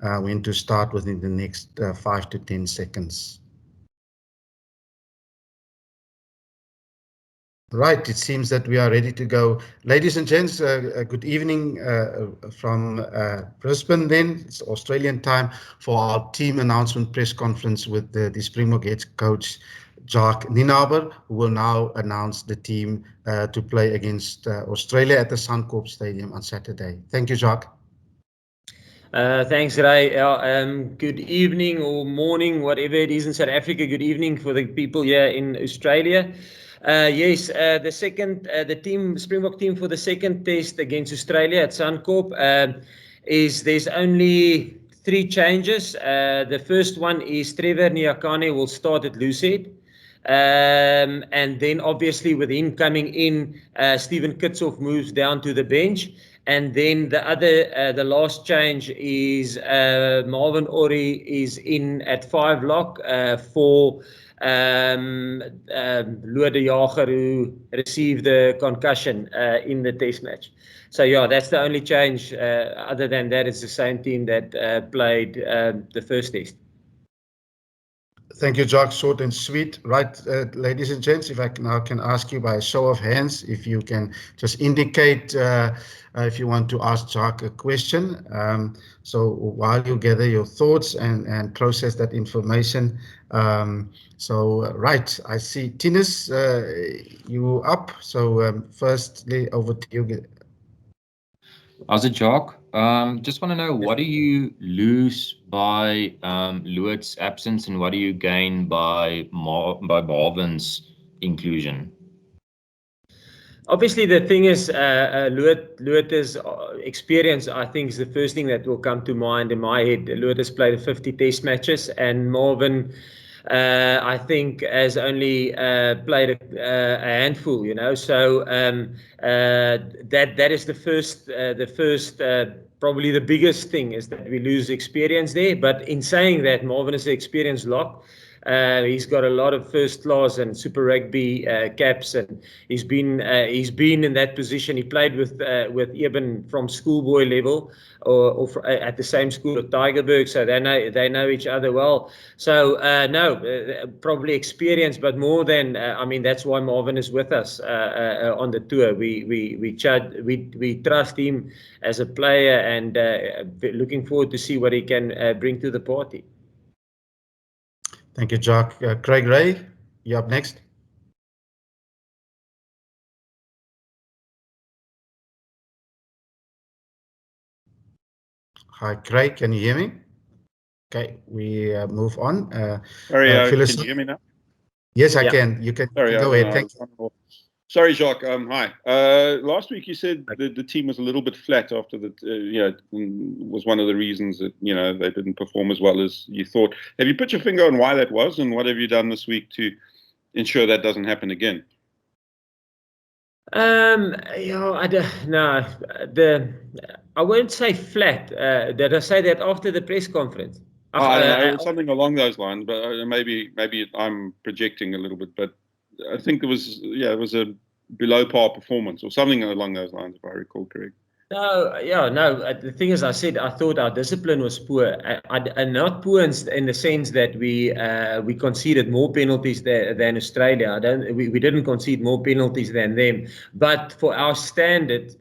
when to start within the next 5 to 10 seconds. Right, it seems that we are ready to go. Ladies and gents, good evening from Brisbane then. It's Australian time for our team announcement press conference with the Springbok head coach, Jacques Nienaber, who will now announce the team to play against Australia at the Suncorp Stadium on Saturday. Thank you, Jacques. Thanks, Ray. Good evening or morning, whatever it is in South Africa. Good evening for the people here in Australia. Yes, the Springbok team for the second test against Australia at Suncorp there's only 3 changes. The first one is Trevor Nyakane will start at loosehead. And then obviously with him coming in, Stephen Kitsoff moves down to the bench. And then the last change is Marvin Ori is in at 5 lock for Lua de Jager, who received the concussion in the test match. So yeah, that's the only change. Other than that, it's the same team that played the first test. Thank you, Jacques. Short and sweet. Right, ladies and gents, if I now can ask you by a show of hands, if you can just indicate if you want to ask Jacques a question. So while you gather your thoughts and process that information. Right, I see Tinus, you up. So firstly, over to you. As a Jacques, just want to know, what do you lose by Lewitt's absence, and what do you gain by Marvin's inclusion? Obviously, the thing is, Lewitt's experience, I think, is the first thing that will come to mind in my head. Lewitt has played 50 test matches, and Marvin, I think, has only played a handful, you know. So that is the first, probably the biggest thing, is that we lose experience there. But in saying that, Marvin is an experienced lock. He's got a lot of first class and Super Rugby caps, and he's been in that position. He played with Eben from schoolboy level, or at the same school at Tygerberg, so they know each other well. So probably experience, but more than I mean, that's why Marvin is with us on the tour. We trust him as a player, and looking forward to see what he can bring to the party. Thank you, Jacques. Craig Ray, you're up next. Hi, Craig, can you hear me? Okay, we move on. Sorry, can you hear me now? Yes, I can. You can go ahead. Thank you. Sorry, Jacques. Hi. Last week you said the team was a little bit flat after was one of the reasons that they didn't perform as well as you thought. Have you put your finger on why that was, and what have you done this week to ensure that doesn't happen again? I don't know. I won't say flat. Did I say that after the press conference? I don't know, something along those lines, but maybe I'm projecting a little bit, but I think it was a below par performance or something along those lines, if I recall correct. No. The thing is, I thought our discipline was poor, and not poor in the sense that we conceded more penalties than Australia. We didn't concede more penalties than them, but for our standard.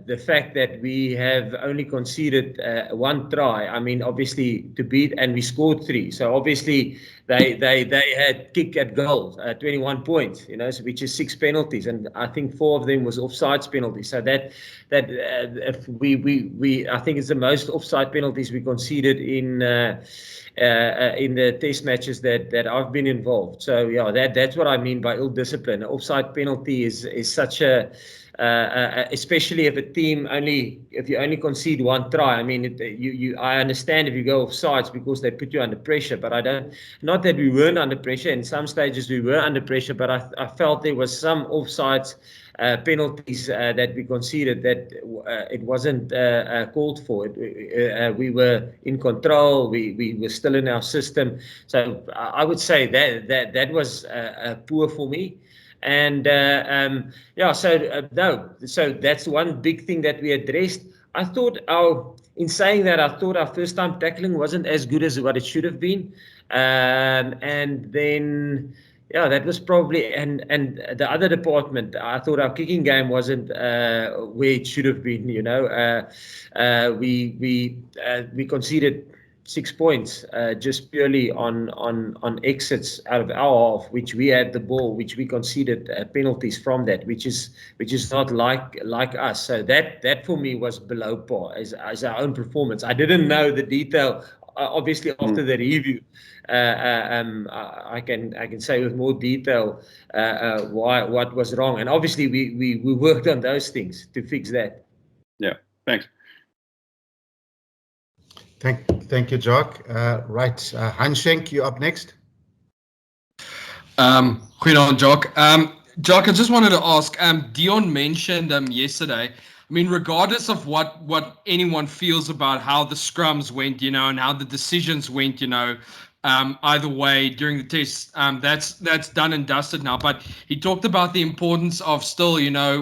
The fact that we have only conceded 1 try, I mean, obviously to beat, and we scored 3. So obviously they had kick at goal, 21 points, which is 6 penalties, and I think 4 of them was offsides penalties. So that I think it's the most offside penalties we conceded in the test matches that I've been involved. So yeah, that's what I mean by ill discipline. An offside penalty is such a especially if you only concede 1 try. I mean, I understand if you go offsides because they put you under pressure, but not that we weren't under pressure. In some stages we were under pressure, but I felt there was some offsides penalties that we conceded that it wasn't called for. We were in control. We were still in our system. So I would say that was poor for me. And so that's one big thing that we addressed. I thought in saying that, I thought our first time tackling wasn't as good as what it should have been. And then, that was probably, and the other department, I thought our kicking game wasn't where it should have been. We conceded 6 points just purely on exits out of our half, which we had the ball, which we conceded penalties from that, which is not like us. So that for me was below par as our own performance. I didn't know the detail. Obviously, after the review, I can say with more detail what was wrong, and obviously we worked on those things to fix that. Yeah, thanks. Thank you, Jock. Right, Hansen, you up next. Goeienaand, Jock. Jock, I just wanted to ask, Dion mentioned yesterday, I mean, regardless of what anyone feels about how the scrums went, and how the decisions went, either way during the test, that's done and dusted now. But he talked about the importance of still,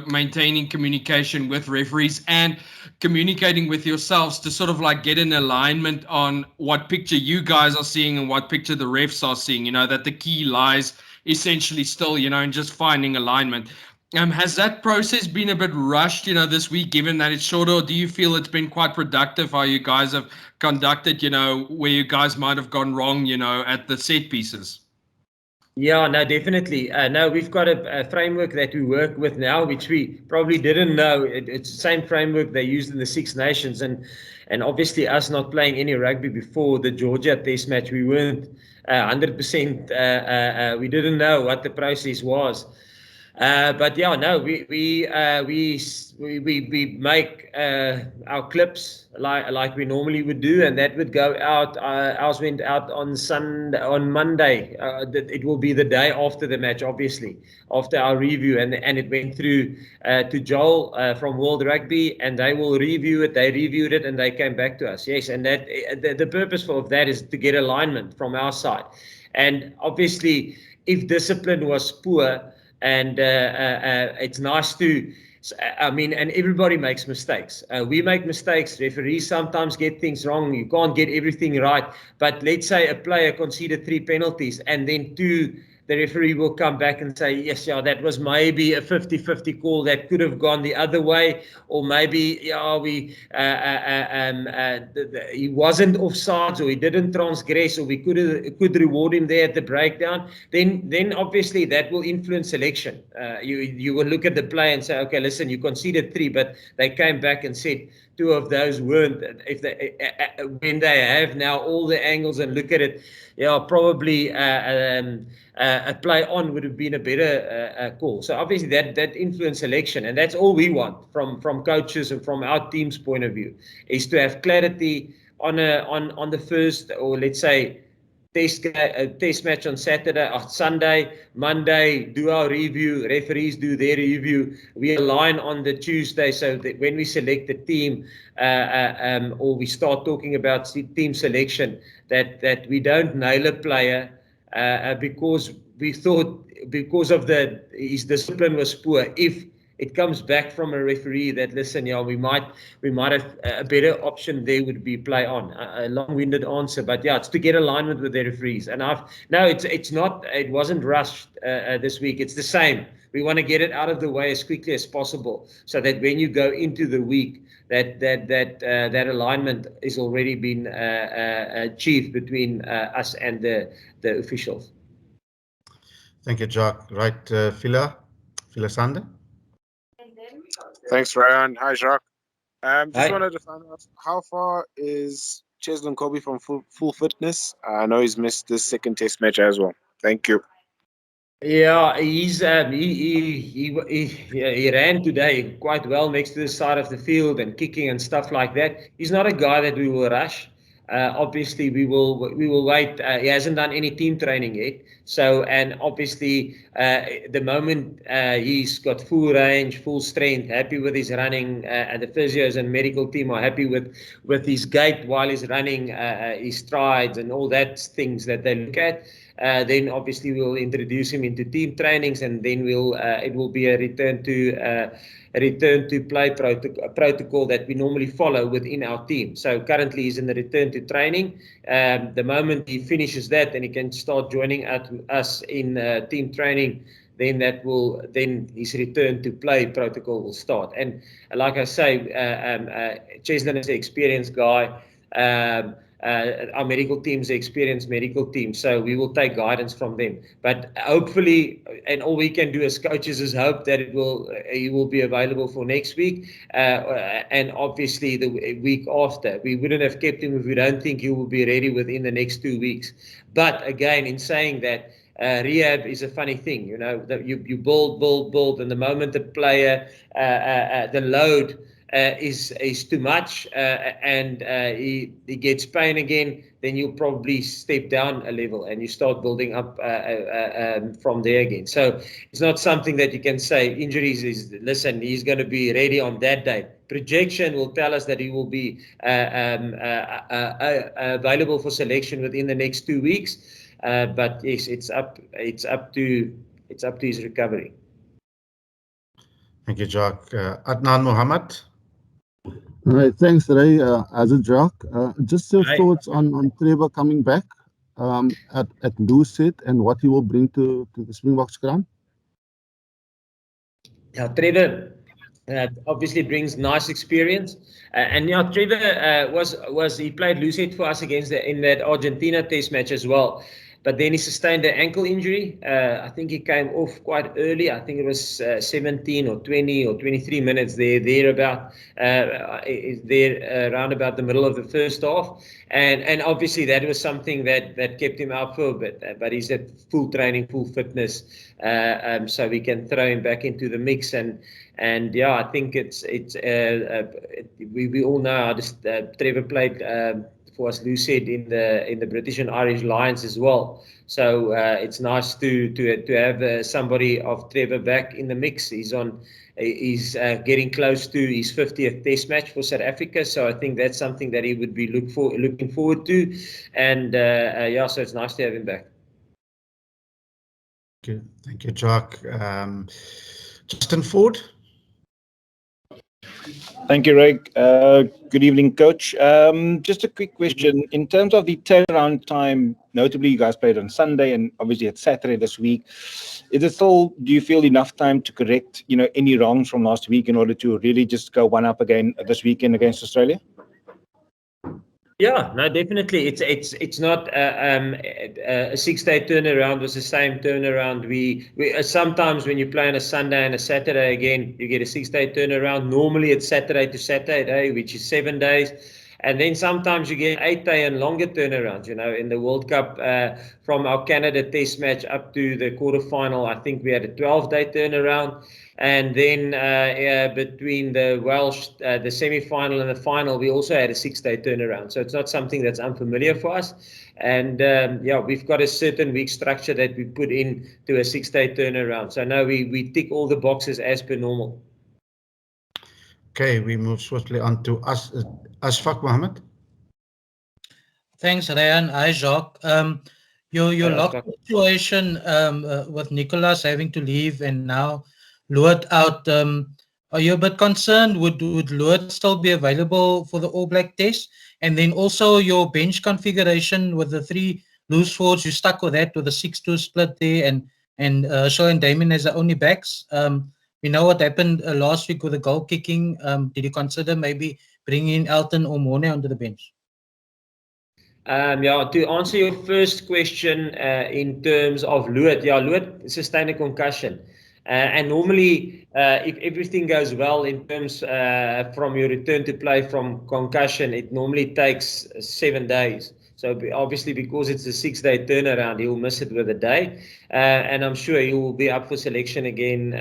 maintaining communication with referees and communicating with yourselves to sort of like get an alignment on what picture you guys are seeing and what picture the refs are seeing, that the key lies essentially still, in just finding alignment. Has that process been a bit rushed, this week, given that it's shorter, or do you feel it's been quite productive how you guys have conducted, where you guys might have gone wrong, at the set pieces? Yeah, no, definitely. No, we've got a framework that we work with now, which we probably didn't know. It's the same framework they used in the Six Nations. And obviously us not playing any rugby before the Georgia test match, we weren't 100%. We didn't know what the process was. But yeah, no, we make our clips like we normally would do, and that would go out. Ours went out on Monday. It will be the day after the match, obviously, after our review, and it went through to Joel from World Rugby, and they will review it. They reviewed it, and they came back to us. Yes, and that the purpose of that is to get alignment from our side, and obviously, if discipline was poor. And it's nice to, and everybody makes mistakes. We make mistakes. Referees sometimes get things wrong. You can't get everything right. But let's say a player conceded 3 penalties and then 2, the referee will come back and say, yes, that was maybe a 50-50 call that could have gone the other way, or maybe he wasn't offsides, or he didn't transgress, or we could reward him there at the breakdown. Then obviously that will influence selection. You will look at the play and say, okay, listen, you conceded 3, but they came back and said 2 of those weren't. When they have now all the angles and look at it, probably a play on would have been a better call. So obviously that influence selection, and that's all we want from coaches and from our team's point of view, is to have clarity on the first, or let's say test match on Saturday or Sunday. Monday, do our review. Referees do their review. We align on the Tuesday, so that when we select the team, or we start talking about team selection, that we don't nail a player because we thought because of his discipline was poor. If it comes back from a referee that, listen, we might have a better option there would be play on. A long-winded answer, but it's to get alignment with the referees. And it wasn't rushed this week. It's the same. We want to get it out of the way as quickly as possible, so that when you go into the week, that alignment is already been achieved between us and the officials. Thank you, Jock. Right, Phila Sander. Thanks, Ryan. Hi, Jacques. Hi. Just wanted to find out, how far is Cheslin Kolbe from full fitness? I know he's missed this second test match as well. Thank you. Yeah, he's he ran today quite well next to the side of the field and kicking and stuff like that. He's not a guy that we will rush. Obviously, we will wait. He hasn't done any team training yet. So, and obviously, the moment he's got full range, full strength, happy with his running, and the physios and medical team are happy with his gait while he's running, his strides and all that things that they look at. then obviously we'll introduce him into team trainings, and then it will be a return to play protocol that we normally follow within our team. So currently he's in the return to training. The moment he finishes that, then he can start joining us in team training. Then his return to play protocol will start. And like I say, Cheslin is an experienced guy. Our medical team is an experienced medical team, so we will take guidance from them. But hopefully, and all we can do as coaches is hope that he will be available for next week, and obviously the week after. We wouldn't have kept him if we don't think he will be ready within the next 2 weeks. But again, in saying that, rehab is a funny thing, that you build, and the moment the player, the load is too much, and he gets pain again, then you'll probably step down a level and you start building up from there again. So it's not something that you can say injuries is, listen, he's going to be ready on that day. Projection will tell us that he will be available for selection within the next 2 weeks. But yes, it's up to his recovery. Thank you, Jacques. Adnan Mohammed. All right, thanks, Ray. As a Jacques, just your thoughts on Trevor coming back at Lucid and what he will bring to the Springbok scrum. Yeah, Trevor obviously brings nice experience, and yeah, Trevor he played Lucid for us in that Argentina test match as well. But then he sustained an ankle injury. I think he came off quite early. I think it was 17 or 20 or 23 minutes around about the middle of the first half. And obviously that was something that kept him out for a bit. But he's at full training, full fitness, so we can throw him back into the mix. And yeah, I think we all know how Trevor played for us, Lucid, in the British and Irish Lions as well. So it's nice to have somebody of Trevor back in the mix. He's getting close to his 50th Test match for South Africa, so I think that's something that he would be looking forward to. And yeah, so it's nice to have him back. Thank you, Jacques. Justin Ford. Thank you, Ray. Good evening, Coach. Just a quick question. In terms of the turnaround time, notably you guys played on Sunday and obviously it's Saturday this week. Is it still, do you feel enough time to correct, any wrongs from last week in order to really just go one up again this weekend against Australia? Yeah, no, definitely. It's not a 6-day turnaround was the same turnaround. We sometimes when you play on a Sunday and a Saturday again, you get a 6-day turnaround. Normally it's Saturday to Saturday, which is 7 days. And then sometimes you get 8-day and longer turnarounds. In the World Cup, from our Canada Test match up to the quarterfinal, I think we had a 12-day turnaround. And then between the Welsh, the semi-final and the final, we also had a 6-day turnaround. So it's not something that's unfamiliar for us. And yeah, we've got a certain week structure that we put in to a 6-day turnaround. So now we tick all the boxes as per normal. Okay, we move swiftly on to Ashfaq Mohammed. Thanks, Ryan. Hi, Jacques. Your lock situation with Nicholas having to leave and now Luat out, are you a bit concerned? Would Luat still be available for the All Black test? And then also your bench configuration with the 3 loose forwards, you stuck with that with a 6-2 split there, and Shaw and Damien as the only backs. We know what happened last week with the goal kicking. Did you consider maybe bringing in Elton or Morne onto the bench? Yeah, to answer your first question in terms of Luat, Luat sustained a concussion. And normally, if everything goes well in terms from your return to play from concussion, it normally takes 7 days. So obviously, because it's a 6-day turnaround, he will miss it with a day. And I'm sure he will be up for selection again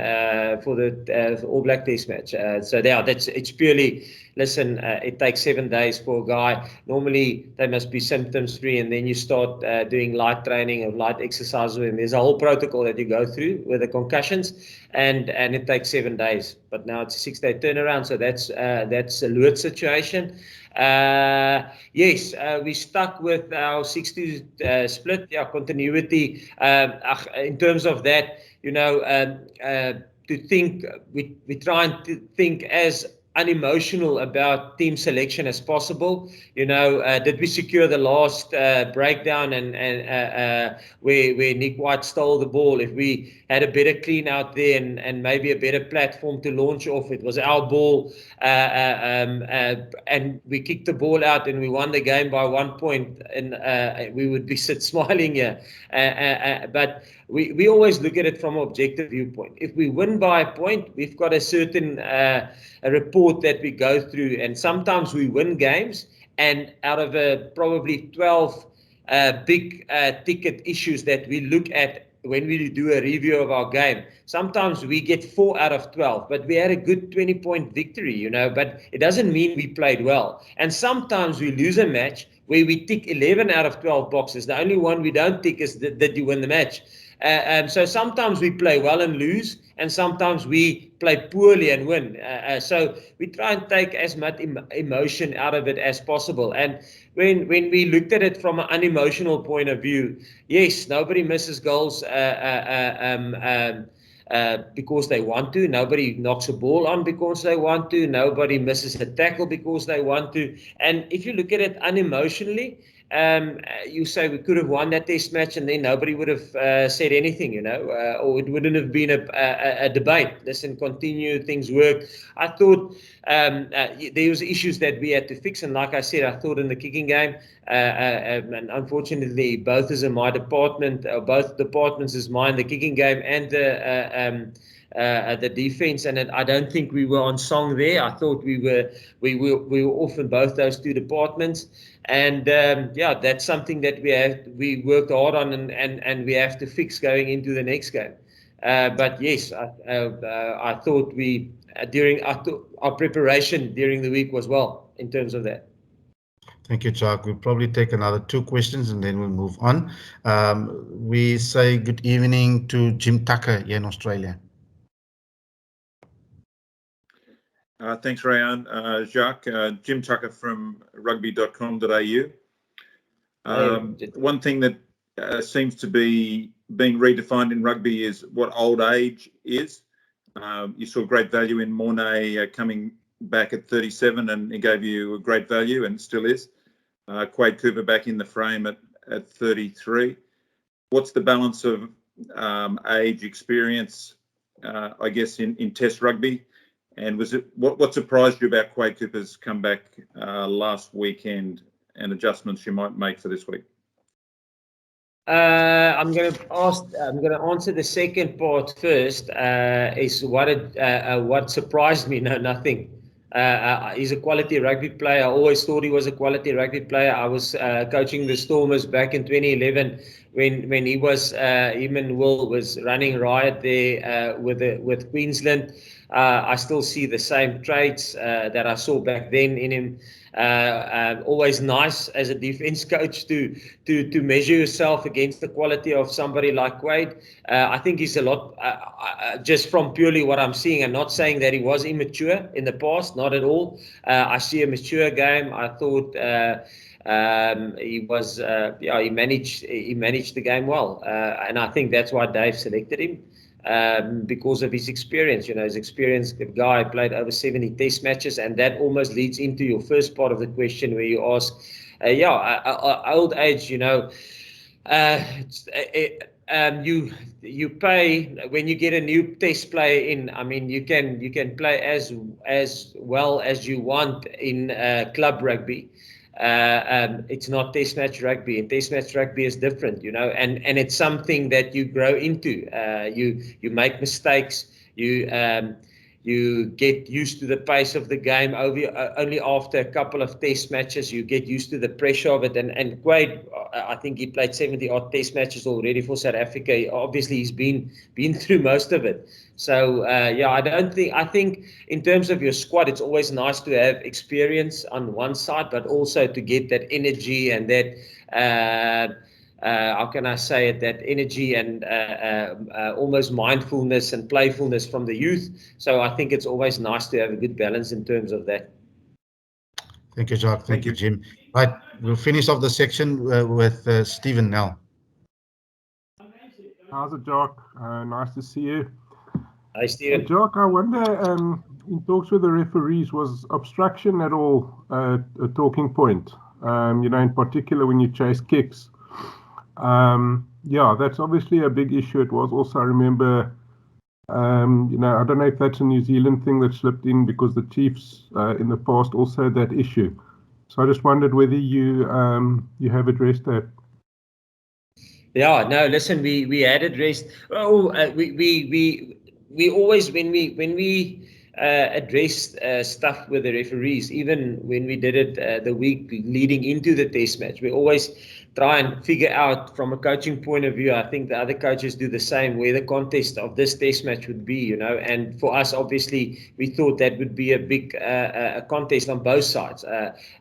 for the All Black Test match. So yeah, it's purely listen, it takes 7 days for a guy. Normally, they must be symptoms free, and then you start doing light training or light exercises. And there's a whole protocol that you go through with the concussions, and it takes 7 days. But now it's a 6-day turnaround, so that's a Luot situation. Yes, we stuck with our 6-2 split. Yeah, continuity. In terms of that, to think, we try and think as unemotional about team selection as possible. Did we secure the last breakdown and where Nick White stole the ball? If we had a better clean out there and maybe a better platform to launch off, it was our ball, and we kicked the ball out and we won the game by 1 point, and we would be smiling here. But we always look at it from an objective viewpoint. If we win by a point, we've got a certain a report that we go through, and sometimes we win games, and out of probably 12 big ticket issues that we look at when we do a review of our game, sometimes we get 4 out of 12, but we had a good 20-point victory, but it doesn't mean we played well. And sometimes we lose a match where we tick 11 out of 12 boxes. The only one we don't tick is that you win the match. So sometimes we play well and lose, and sometimes we play poorly and win. So we try and take as much emotion out of it as possible. And when we looked at it from an unemotional point of view, yes, nobody misses goals because they want to. Nobody knocks a ball on because they want to. Nobody misses a tackle because they want to. And if you look at it unemotionally, you say we could have won that test match and then nobody would have said anything, or it wouldn't have been a debate. Listen, continue, things work. I thought there was issues that we had to fix, and like I said, I thought in the kicking game, and unfortunately both is in my department, both departments is mine, the kicking game and the defense, and I don't think we were on song there. I thought we were off in both those two departments, and that's something that we worked hard on, and we have to fix going into the next game. But yes, I thought our preparation during the week was well in terms of that. Thank you, Jacques. We'll probably take another 2 questions and then we'll move on. We say good evening to Jim Tucker here in Australia. Thanks, Rayan. Jacques, Jim Tucker from rugby.com.au. One thing that seems to be being redefined in rugby is what old age is. You saw great value in Mornay coming back at 37, and he gave you a great value and still is. Quade Cooper back in the frame at 33. What's the balance of age, experience, I guess, in Test rugby? And what surprised you about Quade Cooper's comeback last weekend and adjustments you might make for this week? I'm going to answer the second part first. Is what surprised me? No, nothing. He's a quality rugby player. I always thought he was a quality rugby player. I was coaching the Stormers back in 2011 when he was him and Will was running riot there with Queensland. I still see the same traits that I saw back then in him. Always nice as a defense coach to measure yourself against the quality of somebody like Quade. I think he's a lot, just from purely what I'm seeing. I'm not saying that he was immature in the past, not at all. I see a mature game. I thought he was, he managed the game well, and I think that's why Dave selected him. Because of his experience, his experienced guy, played over 70 test matches, and that almost leads into your first part of the question where you ask, old age, you pay when you get a new test player in. I mean, you can play as well as you want in club rugby. It's not test match rugby, and test match rugby is different, and it's something that you grow into. You make mistakes, you get used to the pace of the game. Only after a couple of test matches you get used to the pressure of it. And Quade, I think he played 70 odd test matches already for South Africa. Obviously he's been through most of it. So yeah, I think in terms of your squad, it's always nice to have experience on one side, but also to get that energy and that how can I say it, that energy and almost mindfulness and playfulness from the youth. So I think it's always nice to have a good balance in terms of that. Thank you, Jacques. Thank you, Jim. Right, we'll finish off the section with Stephen now. How's it, Jacques? Nice to see you. Hi, Stephen. Jacques, I wonder, in talks with the referees, was obstruction at all a talking point? In particular when you chase kicks. Yeah, that's obviously a big issue. It was also, I remember, I don't know if that's a New Zealand thing that slipped in, because the Chiefs in the past also had that issue. So I just wondered whether you have addressed that. Yeah, no, listen, we had addressed. Oh, we always when we addressed stuff with the referees, even when we did it the week leading into the test match, we always try and figure out from a coaching point of view. I think the other coaches do the same, where the contest of this test match would be, and for us, obviously, we thought that would be a big a contest on both sides.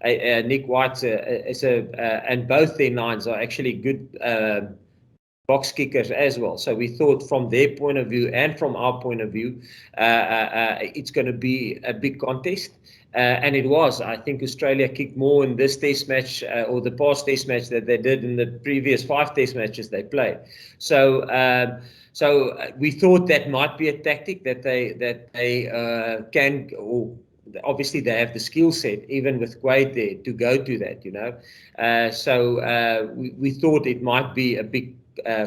Nick White and both their nines are actually good box kickers as well. So we thought from their point of view and from our point of view, it's going to be a big contest. And it was. I think Australia kicked more in this test match or the past test match that they did in the previous 5 test matches they played. So we thought that might be a tactic that they can, or obviously they have the skill set, even with Quade there, to go to that, so we thought it might be a big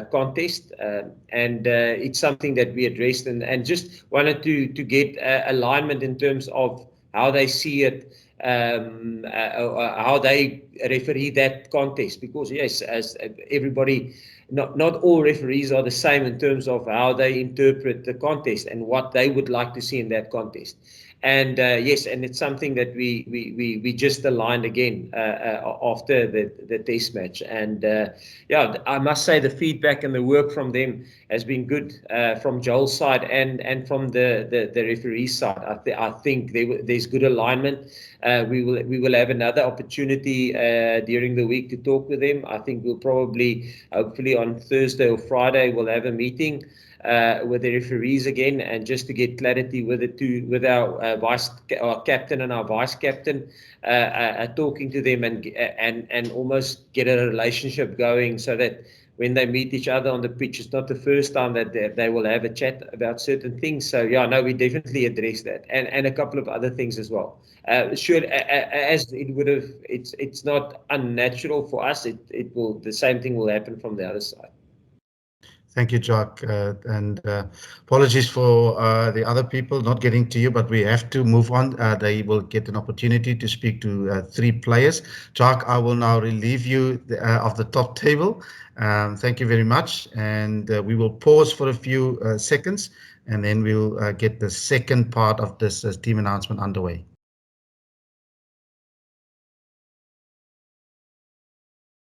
contest, and it's something that we addressed and just wanted to get alignment in terms of how they see it, how they referee that contest, because yes, as everybody, not all referees are the same in terms of how they interpret the contest and what they would like to see in that contest. And yes, and it's something that we just aligned again after the test match. And yeah, I must say the feedback and the work from them has been good, from Joel's side and from the referee side. I think there's good alignment. We will have another opportunity during the week to talk with them. I think we'll probably, hopefully on Thursday or Friday, we'll have a meeting with the referees again, and just to get clarity with our captain and our vice captain, talking to them and almost get a relationship going, so that when they meet each other on the pitch, it's not the first time that they will have a chat about certain things. So yeah, no, we definitely address that, and a couple of other things as well. Sure, as it would have, it's not unnatural for us. It will, the same thing will happen from the other side. Thank you, Jacques, and apologies for the other people not getting to you, but we have to move on. They will get an opportunity to speak to 3 players. Jacques, I will now relieve you of the top table. Thank you very much, and we will pause for a few seconds, and then we'll get the second part of this team announcement underway.